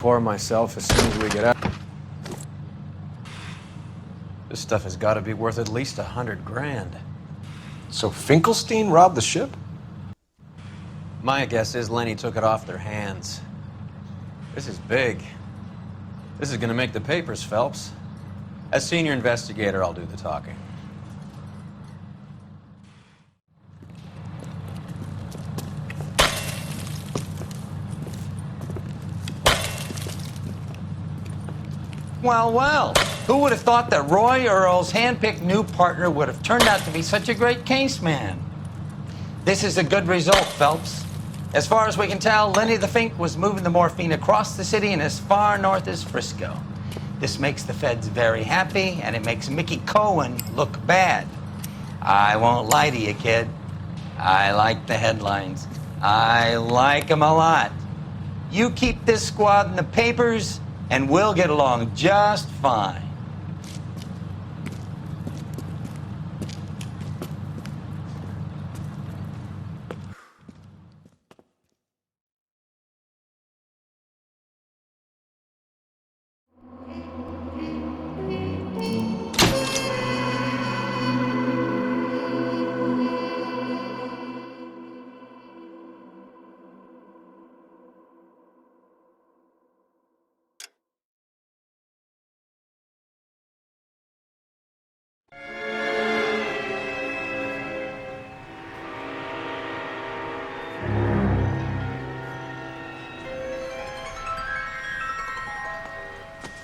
for myself as soon as we get out. This stuff has got to be worth at least 100 grand. So Finkelstein robbed the ship? My guess is Lenny took it off their hands. This is big. This is gonna make the papers, Phelps. As senior investigator, I'll do the talking. Well, well, who would have thought that Roy Earle's handpicked new partner would have turned out to be such a great case man? This is a good result, Phelps. As far as we can tell, Lenny the Fink was moving the morphine across the city and as far north as Frisco. This makes the feds very happy, and it makes Mickey Cohen look bad. I won't lie to you, kid. I like the headlines. I like them a lot. You keep this squad in the papers, and we'll get along just fine.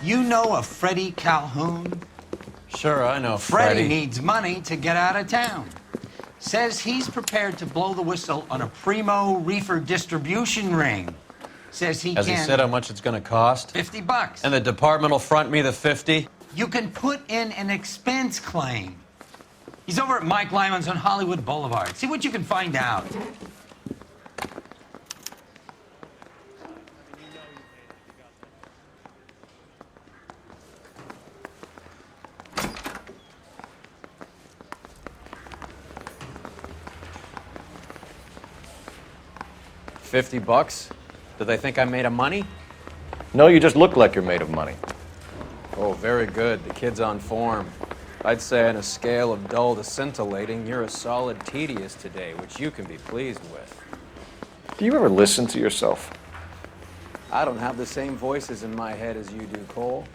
You know a Freddie Calhoun? Sure, I know Freddie needs money to get out of town. Says he's prepared to blow the whistle on a primo reefer distribution ring. Says he Has he said how much it's gonna cost? $50. And the department will front me the 50? You can put in an expense claim. He's over at Mike Lyman's on Hollywood Boulevard. See what you can find out. $50? Do they think I'm made of money? No, you just look like you're made of money. Oh, very good. The kid's on form. I'd say on a scale of dull to scintillating, you're a solid tedious today, which you can be pleased with. Do you ever listen to yourself? I don't have the same voices in my head as you do, Cole.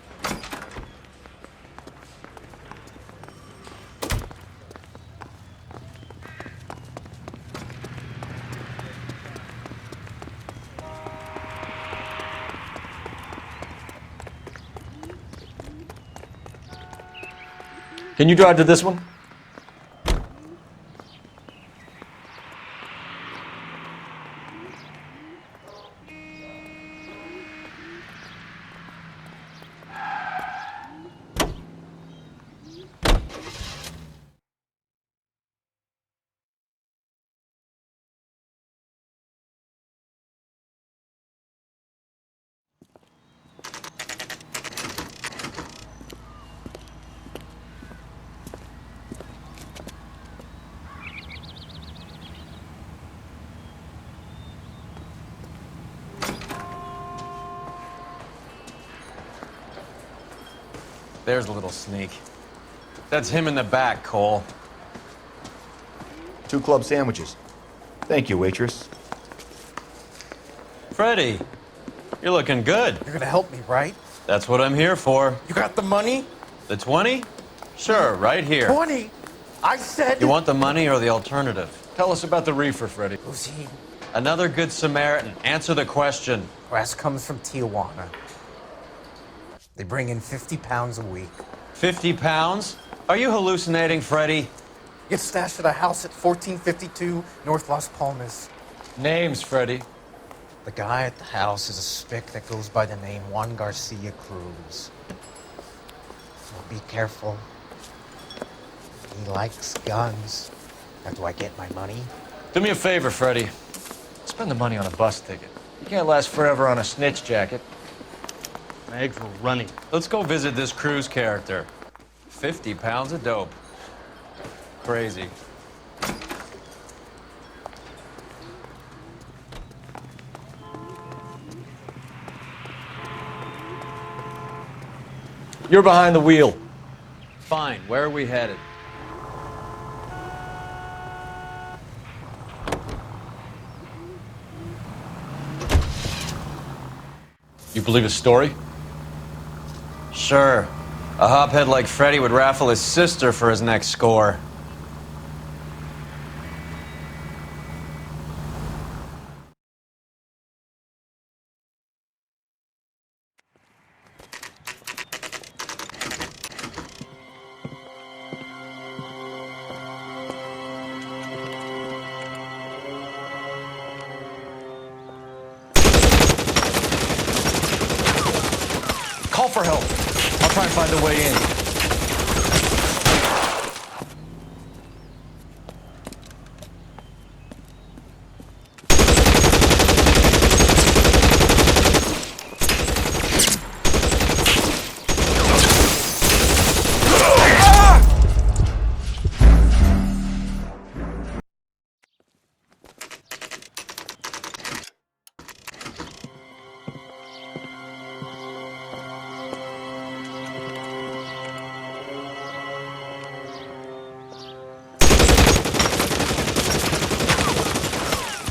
Can you drive to this one? There's a little sneak. That's him in the back, Cole. 2 club sandwiches. Thank you, waitress. Freddie, you're looking good. You're gonna help me, right? That's what I'm here for. You got the money? The 20? Sure, right here. 20? I said... You want the money or the alternative? Tell us about the reefer, Freddie. Who's he? Another good Samaritan. Answer the question. Grass comes from Tijuana. They bring in 50 pounds a week. 50 pounds? Are you hallucinating, Freddie? Gets stashed at a house at 1452 North Las Palmas. Names, Freddie. The guy at the house is a spick that goes by the name Juan Garcia Cruz. So be careful. He likes guns. How do I get my money? Do me a favor, Freddie. Spend the money on a bus ticket. You can't last forever on a snitch jacket. My eggs were running. Let's go visit this Cruz character. 50 pounds of dope. Crazy. You're behind the wheel. Fine, where are we headed? You believe his story? Sure. A hophead like Freddy would raffle his sister for his next score. Call for help. I'll try and find a way in.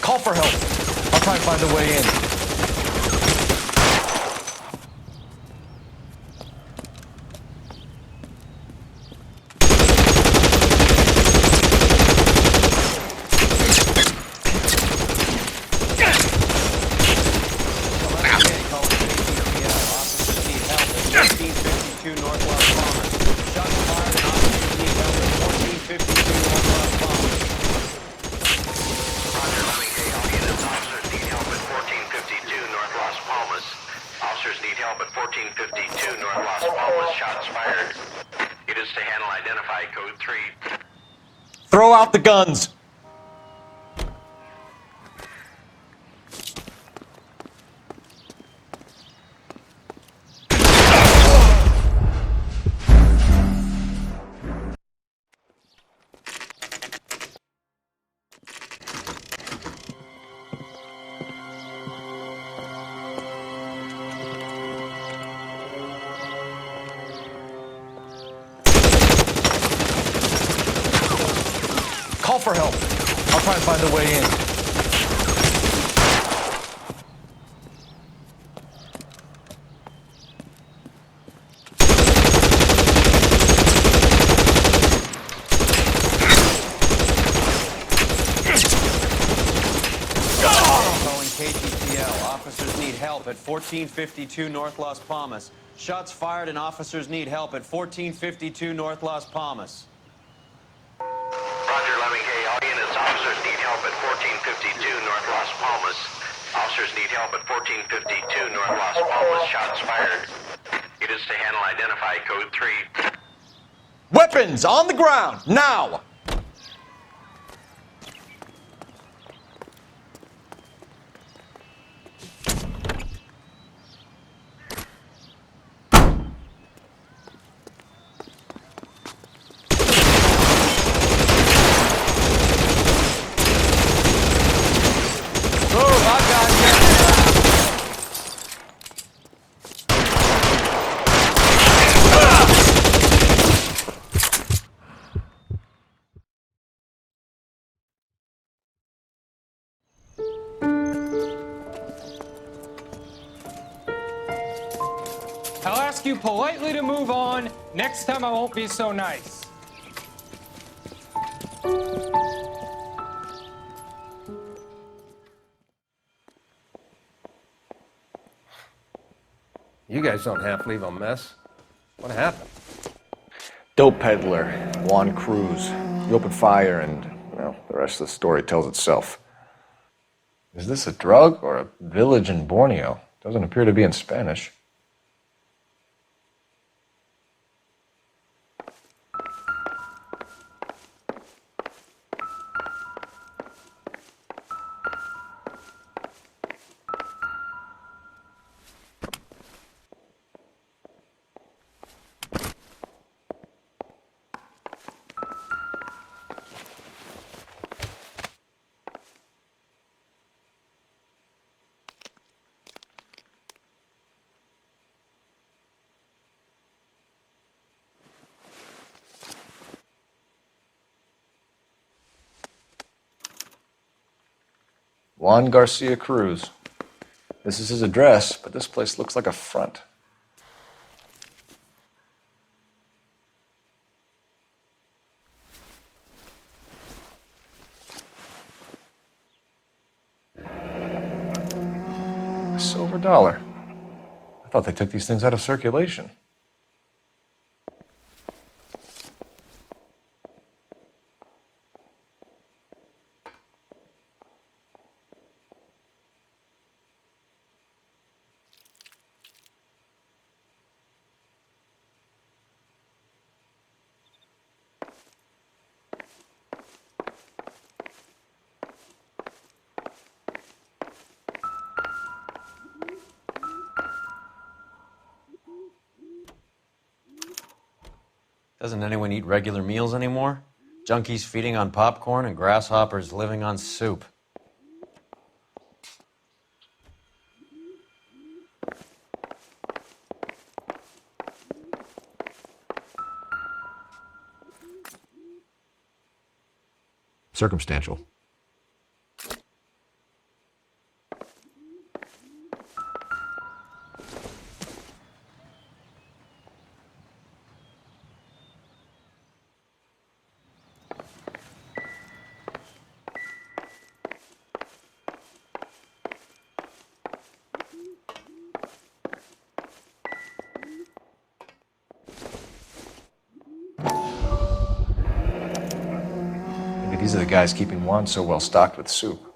Call for help. I'll try and find a way in. Officers need help at 1452 North Las Palmas. Shots fired. It is to handle identify code 3. Throw out the guns. Call for help. I'll try and find a way in. Calling KTPL. Officers need help at 1452 North Las Palmas. Shots fired and officers need help at 1452 North Las Palmas. Roger, Lemming. Hey, all units. Officers need help at 1452 North Las Palmas. Officers need help at 1452 North Las Palmas. Shots fired. It is to handle identify code 3. Weapons on the ground, now! I'll ask you politely to move on. Next time I won't be so nice. You guys don't half leave a mess. What happened? Dope peddler, Juan Cruz. He opened fire and, well, the rest of the story tells itself. Is this a drug or a village in Borneo? Doesn't appear to be in Spanish. Juan Garcia Cruz. This is his address, but this place looks like a front. A silver dollar. I thought they took these things out of circulation. Doesn't anyone eat regular meals anymore? Junkies feeding on popcorn and grasshoppers living on soup. Circumstantial. Maybe these are the guys keeping Juan so well stocked with soup.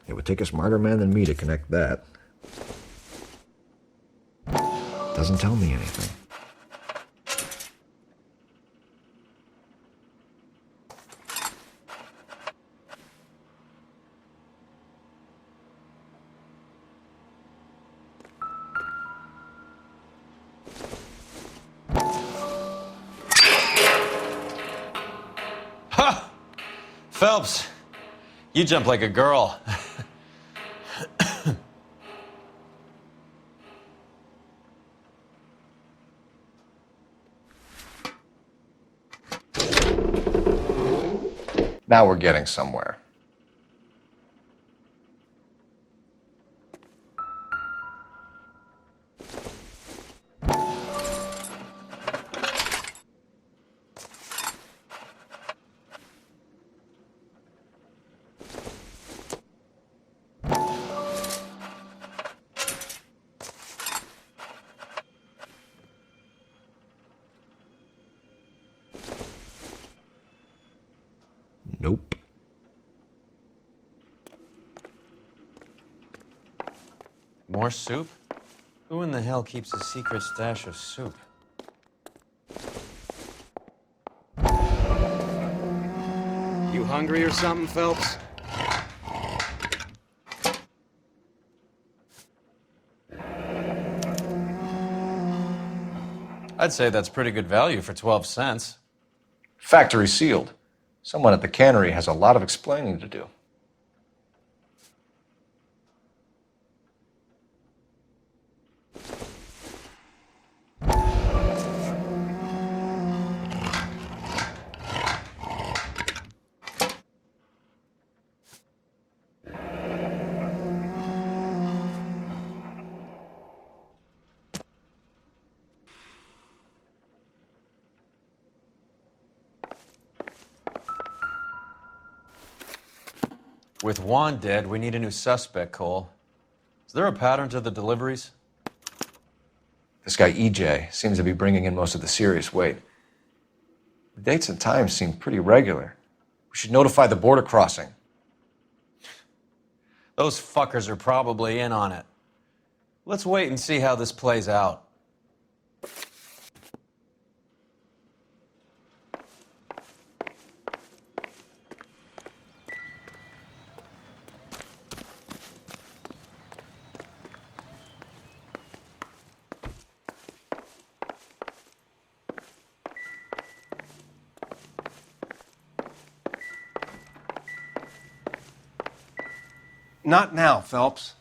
It would take a smarter man than me to connect that. Doesn't tell me anything. Ha! Phelps, you jump like a girl. Now we're getting somewhere. Nope. More soup? Who in the hell keeps a secret stash of soup? You hungry or something, Phelps? I'd say that's pretty good value for 12 cents. Factory sealed. Someone at the cannery has a lot of explaining to do. With Juan dead, we need a new suspect, Cole. Is there a pattern to the deliveries? This guy EJ seems to be bringing in most of the serious weight. The dates and times seem pretty regular. We should notify the border crossing. Those fuckers are probably in on it. Let's wait and see how this plays out. Not now, Phelps.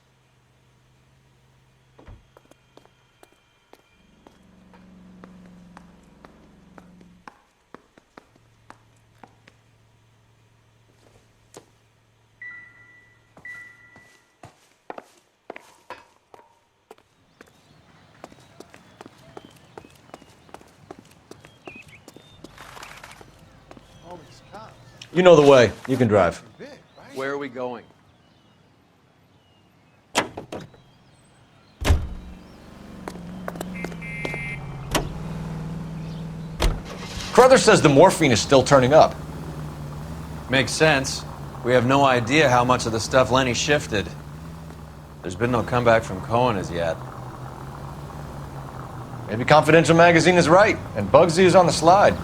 You know the way. You can drive. Where are we going? Crothers says the morphine is still turning up. Makes sense. We have no idea how much of the stuff Lenny shifted. There's been no comeback from Cohen as yet. Maybe Confidential Magazine is right, and Bugsy is on the slide.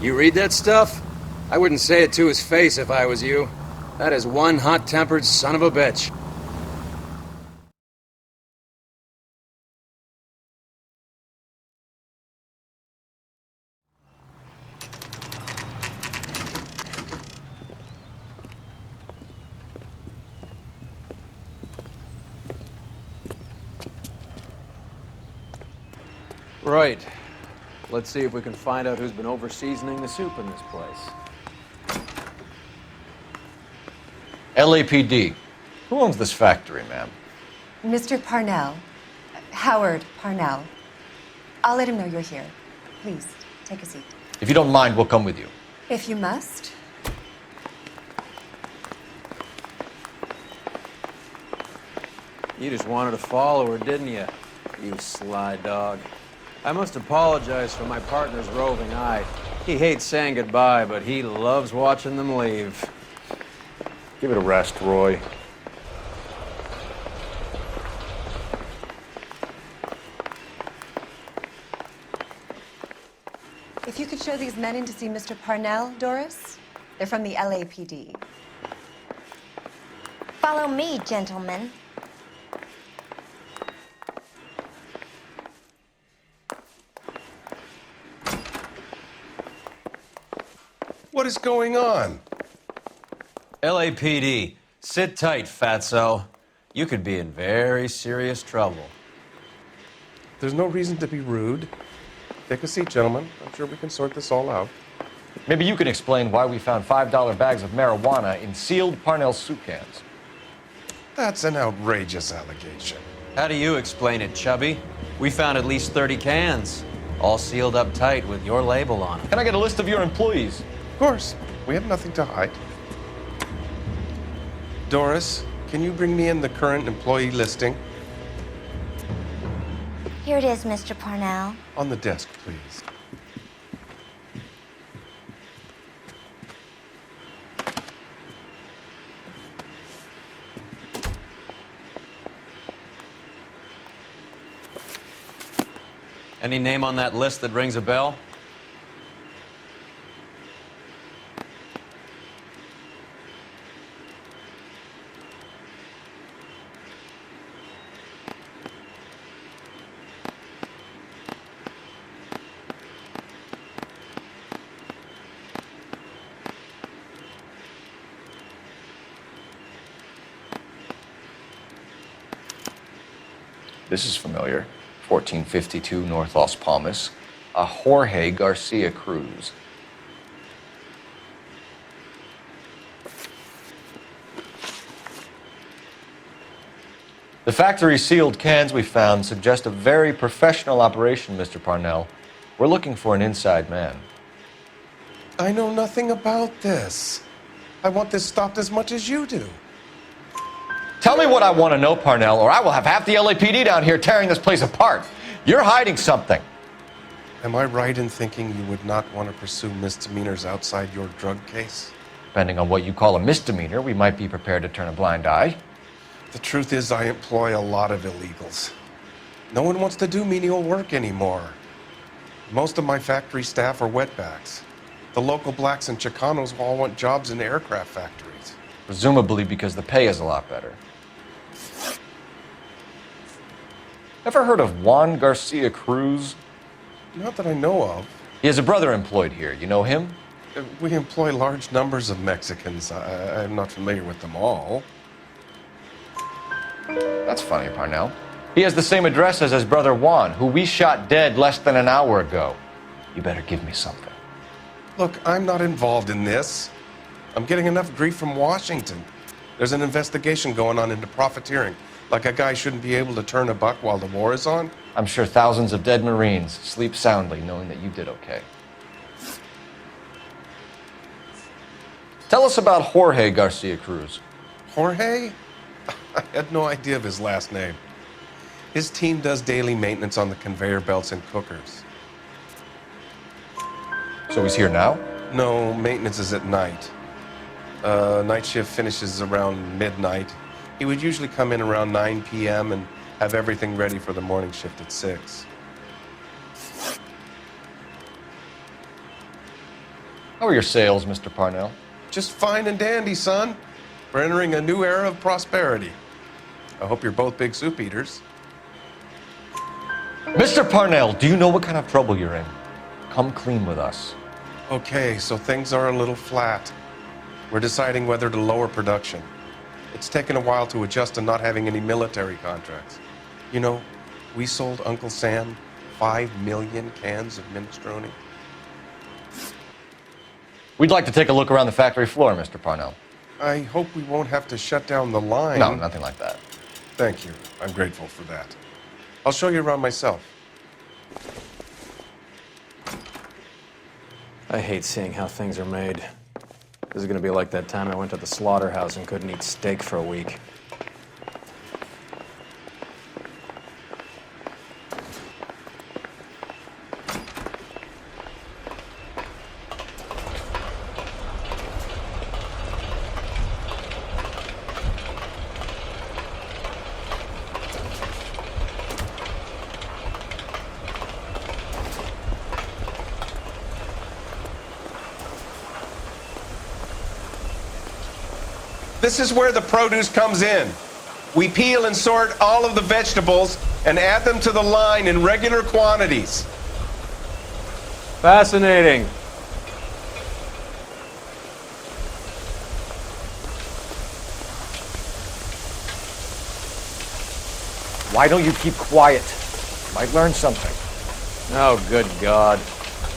You read that stuff? I wouldn't say it to his face if I was you. That is one hot-tempered son of a bitch. Right. Let's see if we can find out who's been over-seasoning the soup in this place. LAPD. Who owns this factory, ma'am? Mr. Parnell. Howard Parnell. I'll let him know you're here. Please, take a seat. If you don't mind, we'll come with you. If you must. You just wanted to follow her, didn't you? You sly dog. I must apologize for my partner's roving eye. He hates saying goodbye, but he loves watching them leave. Give it a rest, Roy. If you could show these men in to see Mr. Parnell, Doris. They're from the LAPD. Follow me, gentlemen. What is going on? LAPD, sit tight, fatso. You could be in very serious trouble. There's no reason to be rude. Take a seat, gentlemen. I'm sure we can sort this all out. Maybe you can explain why we found $5 bags of marijuana in sealed Parnell soup cans. That's an outrageous allegation. How do you explain it, Chubby? We found at least 30 cans, all sealed up tight with your label on them. Can I get a list of your employees? Of course. We have nothing to hide. Doris, can you bring me in the current employee listing? Here it is, Mr. Parnell. On the desk, please. Any name on that list that rings a bell? This is familiar. 1452 North Las Palmas. A Jorge Garcia Cruz. The factory sealed cans we found suggest a very professional operation, Mr. Parnell. We're looking for an inside man. I know nothing about this. I want this stopped as much as you do. Tell me what I want to know, Parnell, or I will have half the LAPD down here tearing this place apart. You're hiding something. Am I right in thinking you would not want to pursue misdemeanors outside your drug case? Depending on what you call a misdemeanor, we might be prepared to turn a blind eye. The truth is, I employ a lot of illegals. No one wants to do menial work anymore. Most of my factory staff are wetbacks. The local blacks and Chicanos all want jobs in aircraft factories. Presumably because the pay is a lot better. Ever heard of Juan Garcia Cruz? Not that I know of. He has a brother employed here. You know him? We employ large numbers of Mexicans. I'm not familiar with them all. That's funny, Parnell. He has the same address as his brother Juan, who we shot dead less than an hour ago. You better give me something. Look, I'm not involved in this. I'm getting enough grief from Washington. There's an investigation going on into profiteering. Like a guy shouldn't be able to turn a buck while the war is on. I'm sure thousands of dead Marines sleep soundly knowing that you did okay. Tell us about Jorge Garcia Cruz. Jorge? I had no idea of his last name. His team does daily maintenance on the conveyor belts and cookers. So he's here now? No, maintenance is at night. Night shift finishes around midnight. He would usually come in around 9 p.m. and have everything ready for the morning shift at 6. How are your sales, Mr. Parnell? Just fine and dandy, son. We're entering a new era of prosperity. I hope you're both big soup eaters. Mr. Parnell, do you know what kind of trouble you're in? Come clean with us. Okay, so things are a little flat. We're deciding whether to lower production. It's taken a while to adjust to not having any military contracts. You know, we sold Uncle Sam 5 million cans of minestrone. We'd like to take a look around the factory floor, Mr. Parnell. I hope we won't have to shut down the line. No, nothing like that. Thank you. I'm grateful for that. I'll show you around myself. I hate seeing how things are made. This is gonna be like that time I went to the slaughterhouse and couldn't eat steak for a week. This is where the produce comes in. We peel and sort all of the vegetables and add them to the line in regular quantities. Fascinating. Why don't you keep quiet? Might learn something. Oh, good God.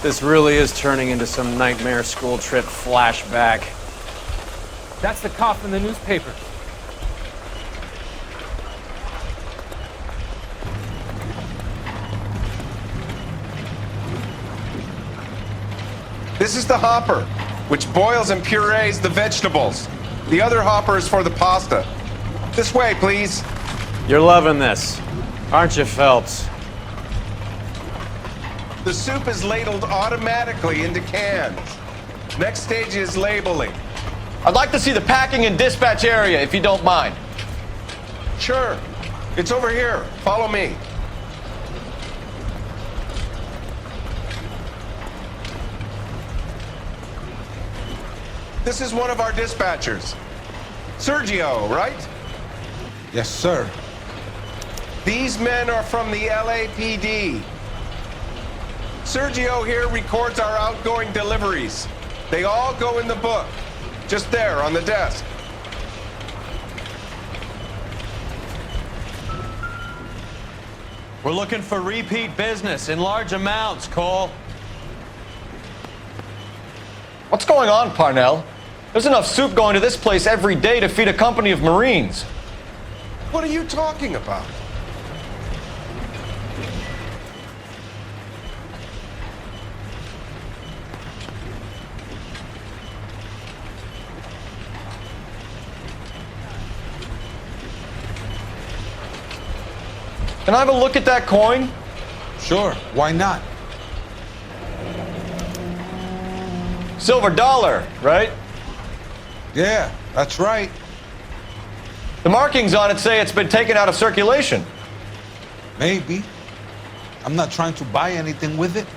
This really is turning into some nightmare school trip flashback. That's the cop in the newspaper. This is the hopper, which boils and purees the vegetables. The other hopper is for the pasta. This way, please. You're loving this, aren't you, Phelps? The soup is ladled automatically into cans. Next stage is labeling. I'd like to see the packing and dispatch area, if you don't mind. Sure. It's over here. Follow me. This is one of our dispatchers. Sergio, right? Yes, sir. These men are from the LAPD. Sergio here records our outgoing deliveries. They all go in the book. Just there, on the desk. We're looking for repeat business in large amounts, Cole. What's going on, Parnell? There's enough soup going to this place every day to feed a company of Marines. What are you talking about? Can I have a look at that coin? Sure, why not? Silver dollar, right? Yeah, that's right. The markings on it say it's been taken out of circulation. Maybe. I'm not trying to buy anything with it.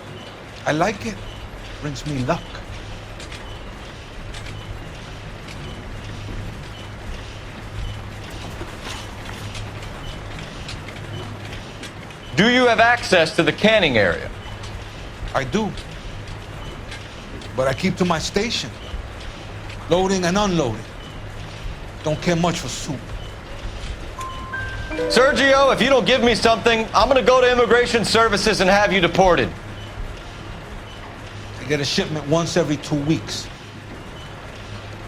I like it. Brings me luck. Do you have access to the canning area? I do. But I keep to my station. Loading and unloading. Don't care much for soup. Sergio, if you don't give me something, I'm gonna go to Immigration Services and have you deported. I get a shipment once every 2 weeks.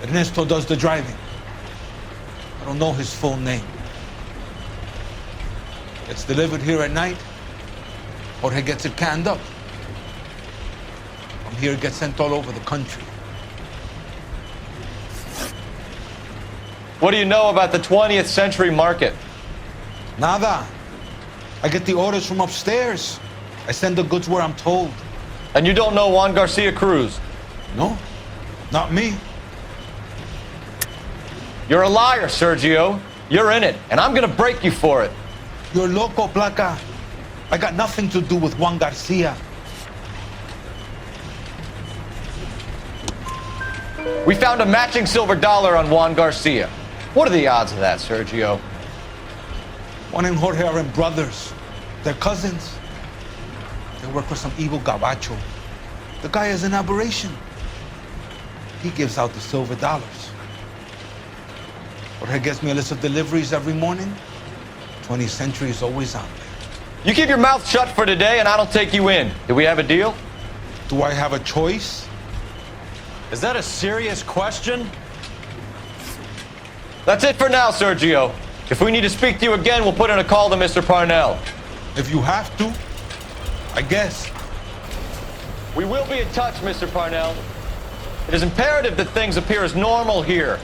Ernesto does the driving. I don't know his full name. It's delivered here at night. Jorge gets it canned up. From here, it gets sent all over the country. What do you know about the 20th century market? Nada. I get the orders from upstairs. I send the goods where I'm told. And you don't know Juan Garcia Cruz? No, not me. You're a liar, Sergio. You're in it, and I'm gonna break you for it. You're loco, Placa. I got nothing to do with Juan Garcia. We found a matching silver dollar on Juan Garcia. What are the odds of that, Sergio? Juan and Jorge are brothers. They're cousins. They work for some evil gabacho. The guy is an aberration. He gives out the silver dollars. Jorge gets me a list of deliveries every morning. 20th Century is always on there. You keep your mouth shut for today and I don't take you in. Do we have a deal? Do I have a choice? Is that a serious question? That's it for now, Sergio. If we need to speak to you again, we'll put in a call to Mr. Parnell. If you have to, I guess. We will be in touch, Mr. Parnell. It is imperative that things appear as normal here.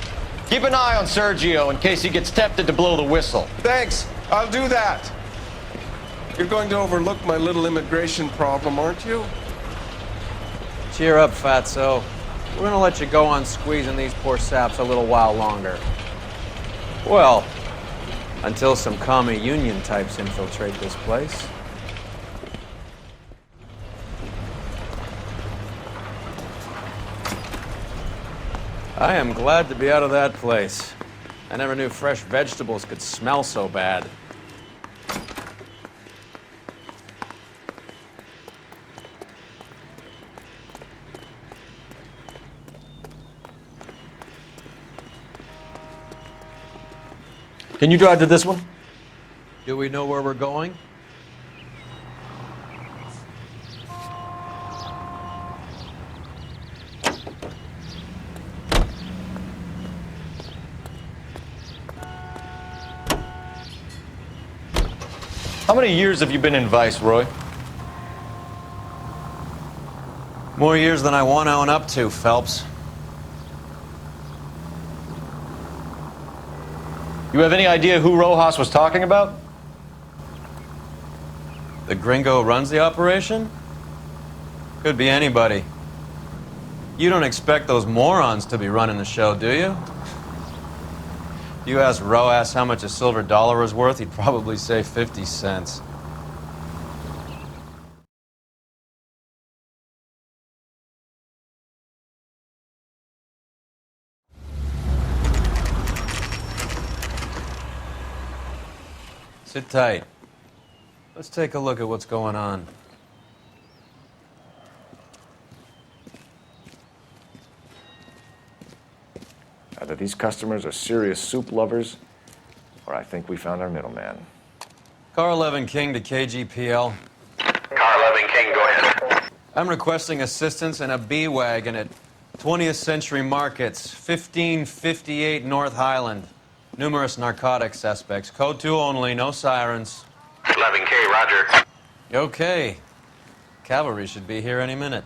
Keep an eye on Sergio in case he gets tempted to blow the whistle. Thanks. I'll do that. You're going to overlook my little immigration problem, aren't you? Cheer up, fatso. We're gonna let you go on squeezing these poor saps a little while longer. Well, until some commie union types infiltrate this place. I am glad to be out of that place. I never knew fresh vegetables could smell so bad. Can you drive to this one? Do we know where we're going? How many years have you been in Viceroy? More years than I want to own up to, Phelps. You have any idea who Rojas was talking about? The gringo runs the operation? Could be anybody. You don't expect those morons to be running the show, do you? If you asked Rojas how much a silver dollar was worth, he'd probably say 50 cents. Sit tight. Let's take a look at what's going on. Either these customers are serious soup lovers, or I think we found our middleman. Car 11 King to KGPL. Car 11 King, go ahead. I'm requesting assistance in a B-Wagon at 20th Century Markets, 1558 North Highland. Numerous narcotic suspects. Code 2 only, no sirens. 11K, roger. Okay. Cavalry should be here any minute.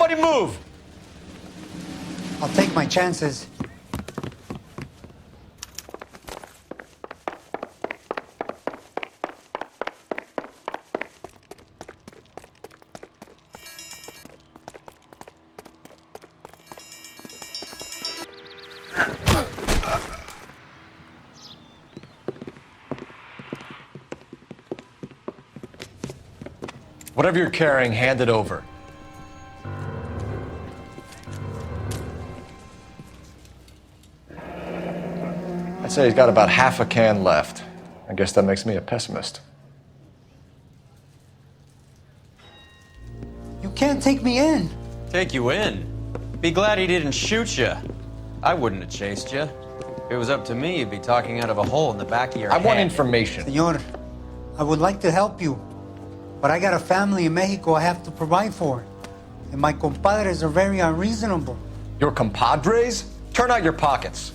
Nobody move! I'll take my chances. Whatever you're carrying, hand it over. I'd say he's got about half a can left. I guess that makes me a pessimist. You can't take me in. Take you in? Be glad he didn't shoot you. I wouldn't have chased you. If it was up to me, you'd be talking out of a hole in the back of your head. I want information. Senor, I would like to help you, but I got a family in Mexico I have to provide for. And my compadres are very unreasonable. Your compadres? Turn out your pockets.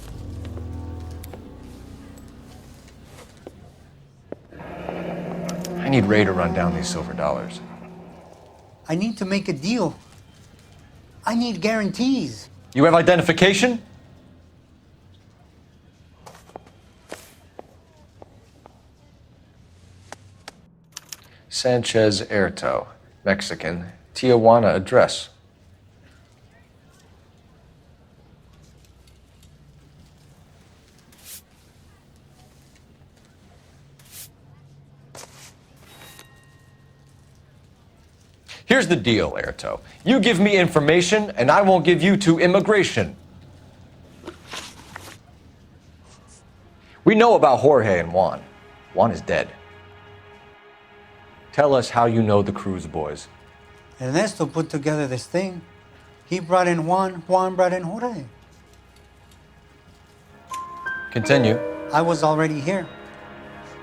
I need Ray to run down these silver dollars. I need to make a deal. I need guarantees. You have identification? Sanchez Erto, Mexican, Tijuana address. Here's the deal, Erto. You give me information, and I won't give you to immigration. We know about Jorge and Juan. Juan is dead. Tell us how you know the Cruz boys. Ernesto put together this thing. He brought in Juan, Juan brought in Jorge. Continue. I was already here.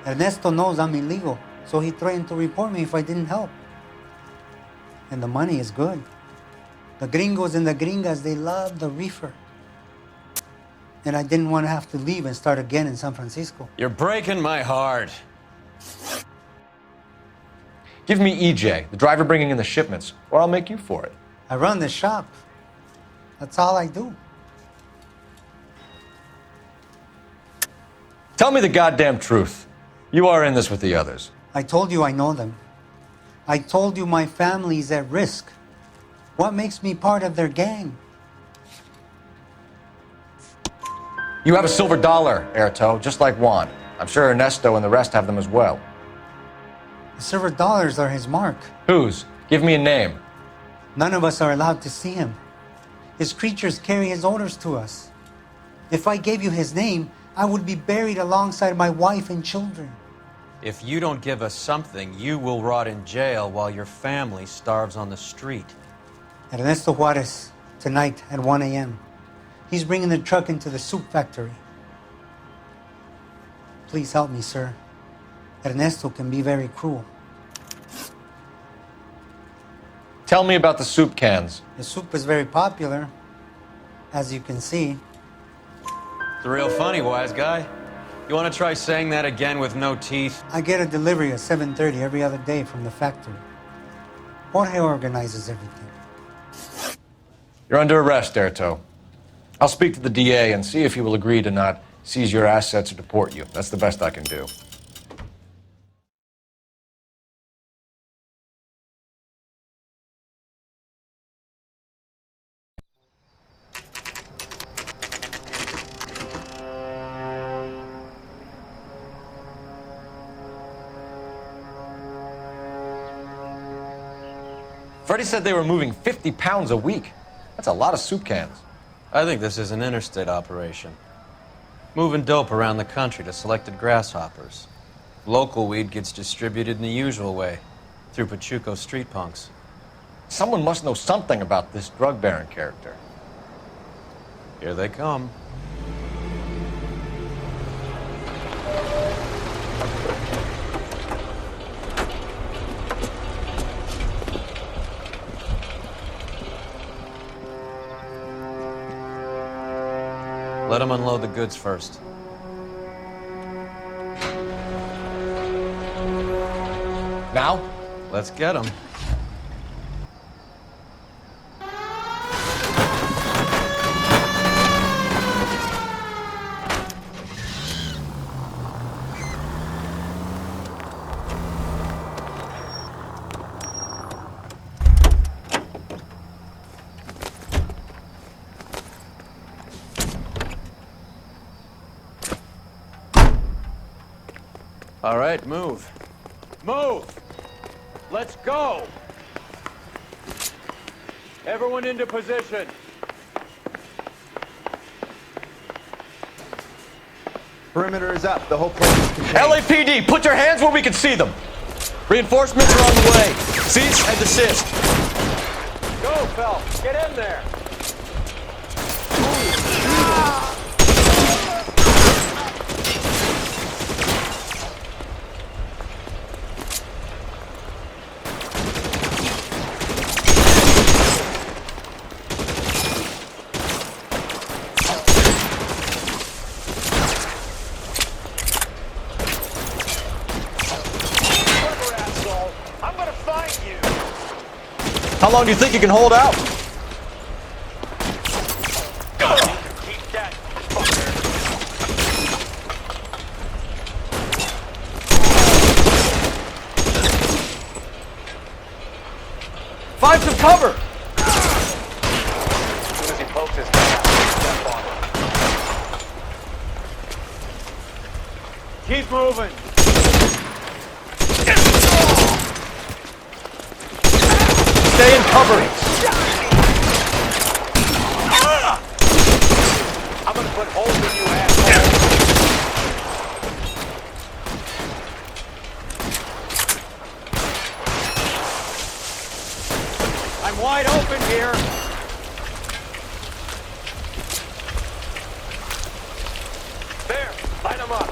Ernesto knows I'm illegal, so he threatened to report me if I didn't help. And the money is good. The gringos and the gringas, they love the reefer. And I didn't want to have to leave and start again in San Francisco. You're breaking my heart. Give me EJ, the driver bringing in the shipments, or I'll make you for it. I run the shop. That's all I do. Tell me the goddamn truth. You are in this with the others. I told you I know them. I told you my family's at risk. What makes me part of their gang? You have a silver dollar, Erto, just like Juan. I'm sure Ernesto and the rest have them as well. The silver dollars are his mark. Whose? Give me a name. None of us are allowed to see him. His creatures carry his orders to us. If I gave you his name, I would be buried alongside my wife and children. If you don't give us something, you will rot in jail while your family starves on the street. Ernesto Juarez, tonight at 1 a.m. He's bringing the truck into the soup factory. Please help me, sir. Ernesto can be very cruel. Tell me about the soup cans. The soup is very popular, as you can see. It's real funny, wise guy. You want to try saying that again with no teeth? I get a delivery at 7:30 every other day from the factory. Jorge organizes everything. You're under arrest, Erto. I'll speak to the DA and see if he will agree to not seize your assets or deport you. That's the best I can do. Freddie said they were moving 50 pounds a week. That's a lot of soup cans. I think this is an interstate operation. Moving dope around the country to selected grasshoppers. Local weed gets distributed in the usual way, through Pachuco street punks. Someone must know something about this drug baron character. Here they come. Let them unload the goods first. Now? Let's get them. All right, move. Move! Let's go! Everyone into position. Perimeter is up. The whole place is contained. LAPD, put your hands where we can see them. Reinforcements are on the way. Cease and desist. Go, Phelps. Get in there. How long do you think you can hold out? Keep that, fucker. Find some cover! As soon as he pokes his head out, step on him. Keep moving. Stay in cover. I'm gonna put holes in you, asshole. I'm wide open here. There, light them up.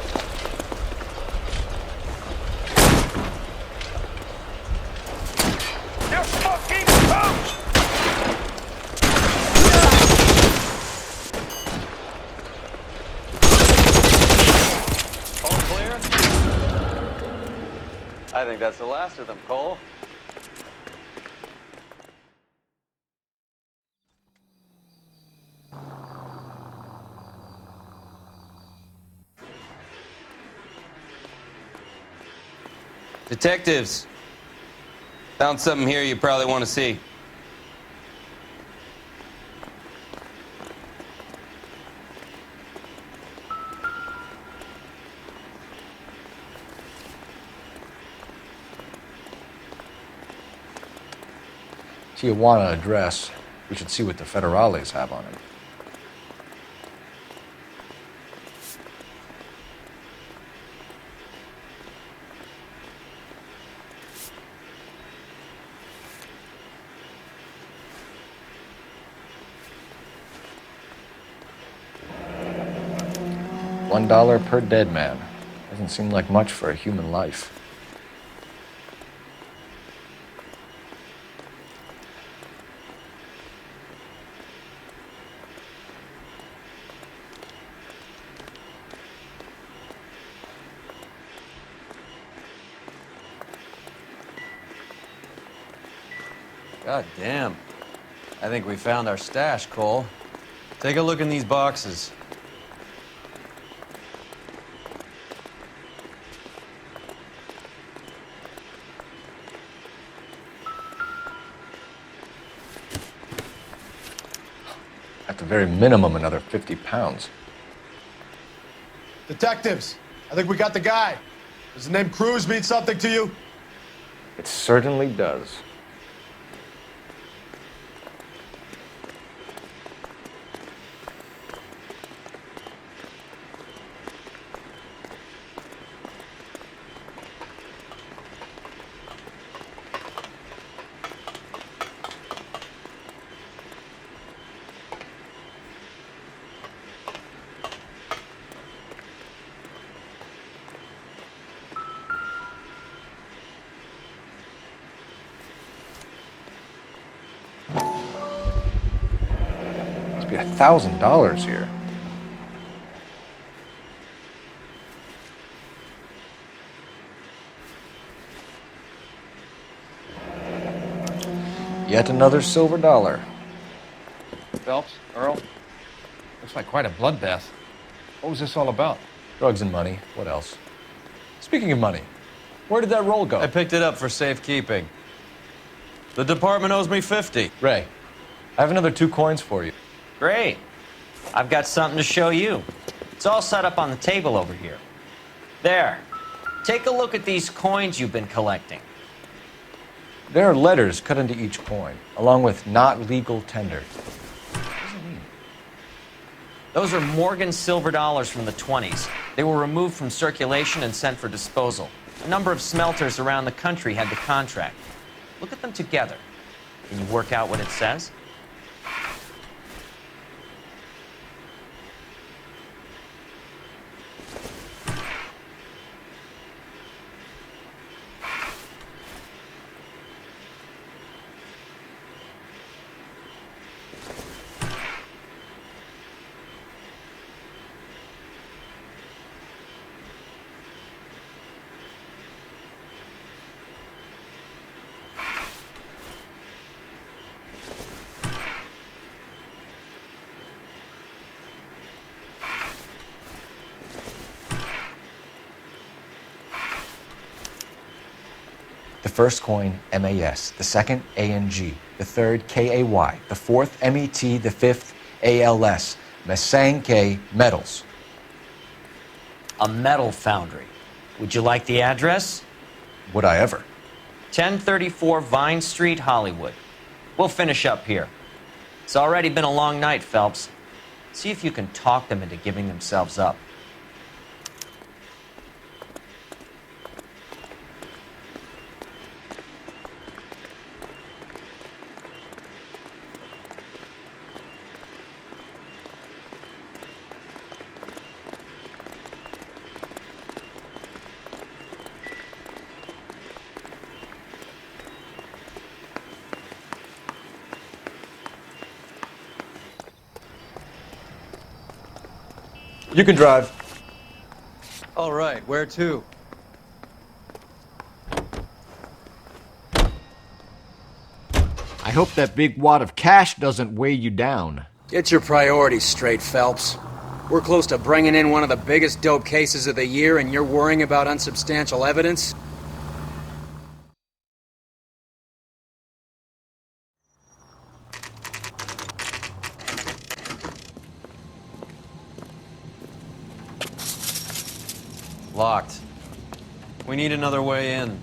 They're fucking toast! All clear? I think that's the last of them, Cole. Detectives, found something here you probably want to see. Tijuana address. We should see what the federales have on it. $1 per dead man. Doesn't seem like much for a human life. God damn. I think we found our stash, Cole. Take a look in these boxes. At the very minimum, another 50 pounds. Detectives, I think we got the guy. Does the name Cruz mean something to you? It certainly does. Be $1,000 here. Yet another silver dollar. Phelps, Earl, looks like quite a bloodbath. What was this all about? Drugs and money. What else? Speaking of money, where did that roll go? I picked it up for safekeeping. The department owes me 50. Ray, I have another 2 coins for you. Great. I've got something to show you. It's all set up on the table over here. There. Take a look at these coins you've been collecting. There are letters cut into each coin, along with not legal tender. Those are Morgan silver dollars from the 20s. They were removed from circulation and sent for disposal. A number of smelters around the country had the contract. Look at them together. Can you work out what it says? The first coin, MAS. The second, ANG. The third, KAY. The fourth, MET. The fifth, ALS. Masanke Metals. A metal foundry. Would you like the address? Would I ever? 1034 Vine Street, Hollywood. We'll finish up here. It's already been a long night, Phelps. See if you can talk them into giving themselves up. You can drive. All right, where to? I hope that big wad of cash doesn't weigh you down. Get your priorities straight, Phelps. We're close to bringing in one of the biggest dope cases of the year, and you're worrying about unsubstantial evidence? Locked. We need another way in.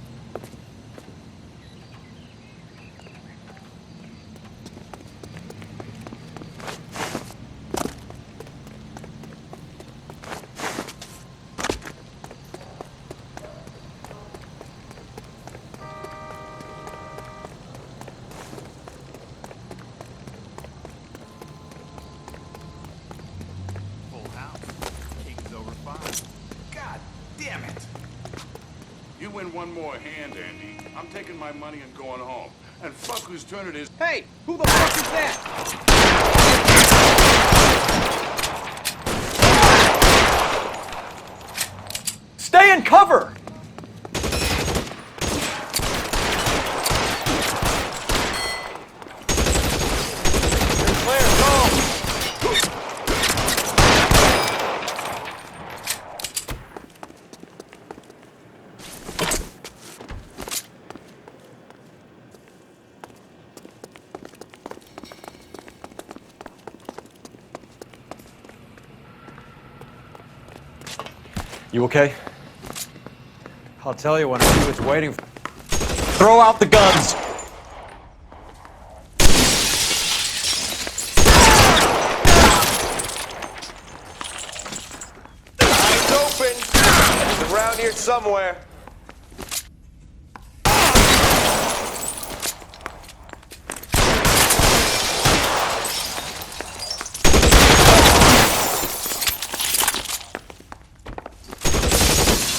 Full house. King's over 5. God damn it! You win one more hand, Andy. I'm taking my money and going home. And fuck whose turn it is. Hey, who the fuck is that? Stay in cover! You okay? I'll tell you when I see what's waiting for. Throw out the guns! Eyes open! He's around here somewhere.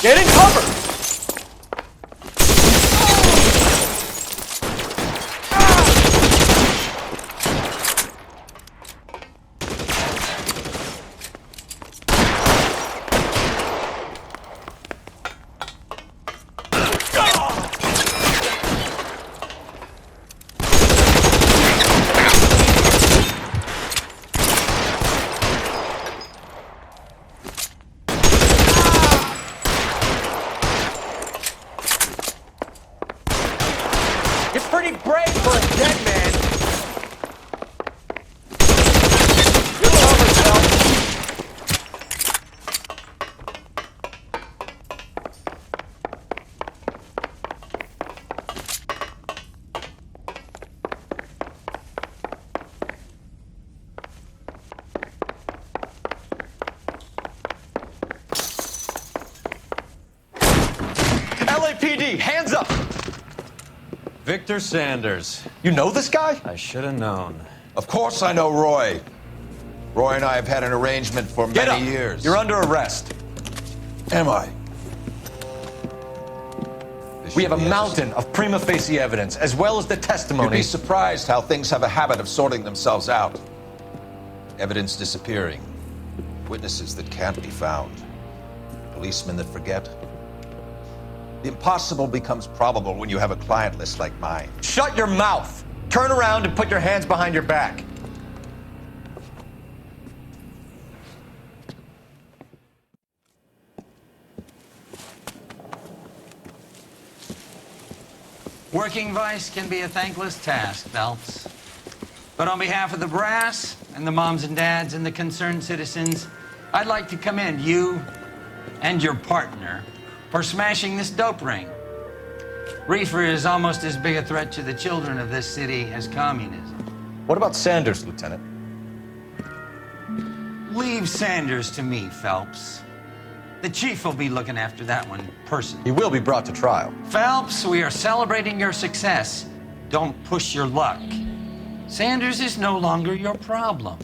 Get in cover! Victor Sanders. You know this guy? I should have known. Of course I know Roy. Roy and I have had an arrangement for many years. You're under arrest. Am I? We have a mountain of prima facie evidence, as well as the testimony. You'd be surprised how things have a habit of sorting themselves out. Evidence disappearing. Witnesses that can't be found. Policemen that forget. The impossible becomes probable when you have a client list like mine. Shut your mouth! Turn around and put your hands behind your back. Working vice can be a thankless task, Phelps. But on behalf of the brass and the moms and dads and the concerned citizens, I'd like to commend you and your partner for smashing this dope ring. Reefer is almost as big a threat to the children of this city as communism. What about Sanders, Lieutenant? Leave Sanders to me, Phelps. The chief will be looking after that one personally. He will be brought to trial. Phelps, we are celebrating your success. Don't push your luck. Sanders is no longer your problem.